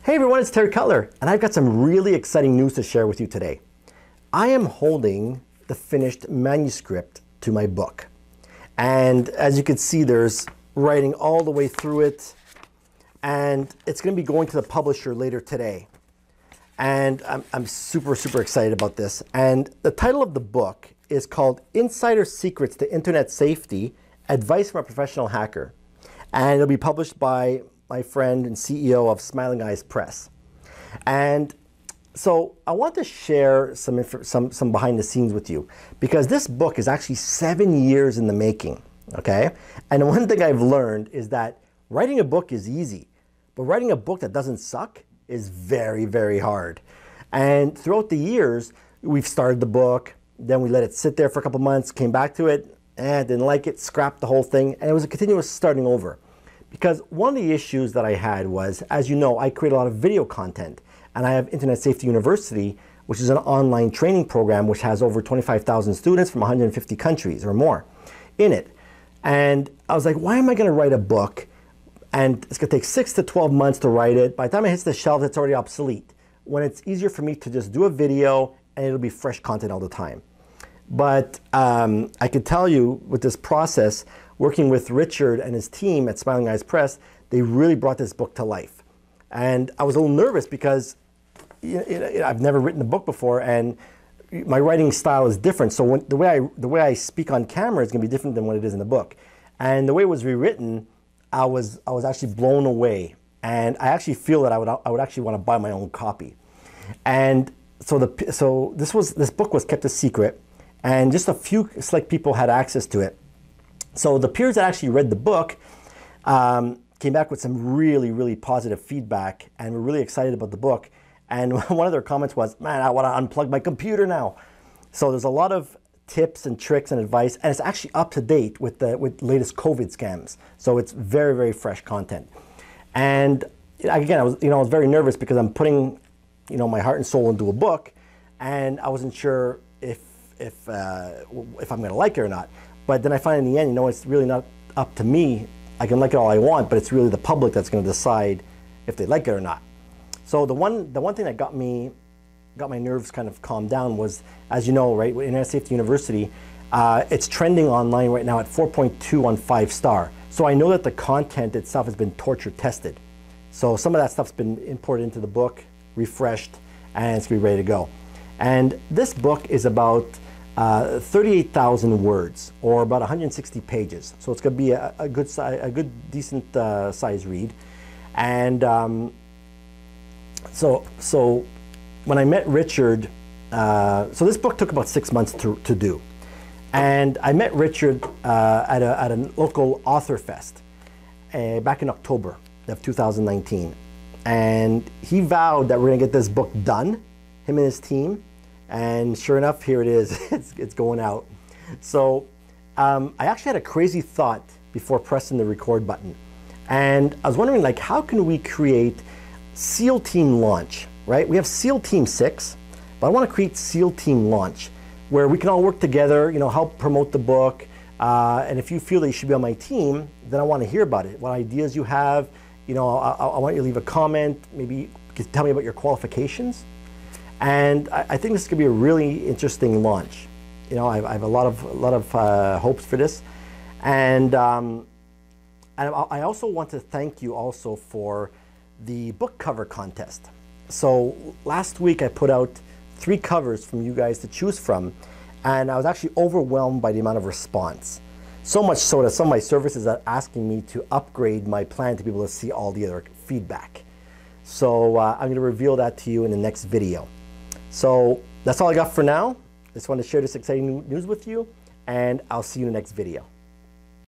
Hey everyone, it's Terry Cutler, and I've got some really exciting news to share with you today. I am holding the finished manuscript to my book. And as you can see, there's writing all the way through it, and it's going to be going to the publisher later today. And I'm super excited about this. And the title of the book is called Insider Secrets to Internet Safety, Advice from a Professional Hacker. And it'll be published by my friend and CEO of Smiling Eyes Press. And so I want to share some behind the scenes with you, because this book is actually 7 years in the making, okay? And one thing I've learned is that writing a book is easy, but writing a book that doesn't suck is very hard. And throughout the years, we've started the book, then we let it sit there for a couple months, came back to it, didn't like it, scrapped the whole thing, and it was a continuous starting over. Because one of the issues that I had was, as you know, I create a lot of video content, and I have Internet Safety University, which is an online training program which has over 25,000 students from 150 countries or more in it. And I was like, why am I going to write a book and it's going to take 6 to 12 months to write it? By the time it hits the shelf, it's already obsolete, when it's easier for me to just do a video and it'll be fresh content all the time. But I can tell you, with this process, working with Richard and his team at Smiling Eyes Press, they really brought this book to life. And I was a little nervous because I've never written a book before, and my writing style is different. So the way I speak on camera is going to be different than what it is in the book. And the way it was rewritten, I was actually blown away. And I actually feel that I would actually want to buy my own copy. And so this book was kept a secret, and just a few select people had access to it. So the peers that actually read the book came back with some really positive feedback, and were really excited about the book. And one of their comments was, man, I want to unplug my computer now. So there's a lot of tips and tricks and advice, and it's actually up to date with the latest COVID scams. So it's very fresh content. And again, I was very nervous because I'm putting my heart and soul into a book, and I wasn't sure if I'm going to like it or not. But then I find in the end, it's really not up to me. I can like it all I want, but it's really the public that's going to decide if they like it or not. So the one thing that got my nerves kind of calmed down was, as you know, right, with Internet Safety University, it's trending online right now at 4.2 on 5-star. So I know that the content itself has been torture tested. So some of that stuff's been imported into the book, refreshed, and it's going to be ready to go. And this book is about 38,000 words, or about 160 pages. So it's going to be a good decent size read. And so when I met Richard, so this book took about 6 months to do. And I met Richard at a local author fest back in October of 2019. And he vowed that we're going to get this book done, him and his team. And sure enough, here it is. It's going out. So I actually had a crazy thought before pressing the record button. And I was wondering, like, how can we create SEAL Team Launch, right? We have SEAL Team 6, but I want to create SEAL Team Launch, where we can all work together, help promote the book. And if you feel that you should be on my team, then I want to hear about it. What ideas you have. I want you to leave a comment. Maybe you can tell me about your qualifications. And I think this could be a really interesting launch. I have a lot of hopes for this. And I also want to thank you also for the book cover contest. So last week I put out 3 covers from you guys to choose from, and I was actually overwhelmed by the amount of response. So much so that some of my services are asking me to upgrade my plan to be able to see all the other feedback. So I'm going to reveal that to you in the next video. So that's all I got for now. Just wanted to share this exciting news with you, and I'll see you in the next video.